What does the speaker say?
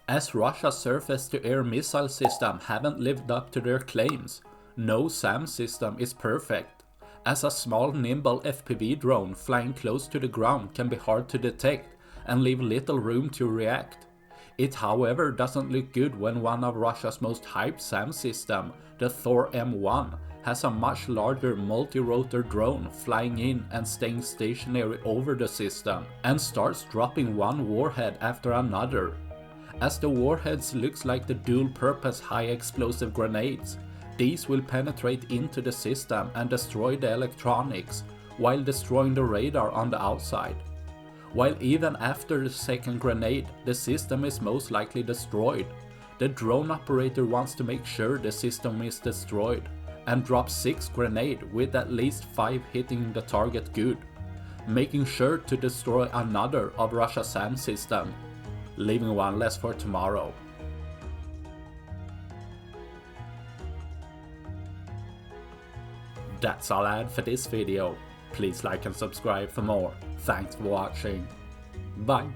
As Russia's surface-to-air missile system haven't lived up to their claims, no SAM system is perfect, as a small nimble FPV drone flying close to the ground can be hard to detect and leave little room to react. It however doesn't look good when one of Russia's most hyped SAM system, the Tor-M1, has a much larger multi-rotor drone flying in and staying stationary over the system and starts dropping one warhead after another. As the warheads looks like the dual-purpose high-explosive grenades, these will penetrate into the system and destroy the electronics, while destroying the radar on the outside. While even after the second grenade, the system is most likely destroyed, the drone operator wants to make sure the system is destroyed, and drops 6 grenades with at least 5 hitting the target good, making sure to destroy another of Russia's SAM system, leaving one less for tomorrow. That's all I had for this video. Please like and subscribe for more. Thanks for watching. Bye.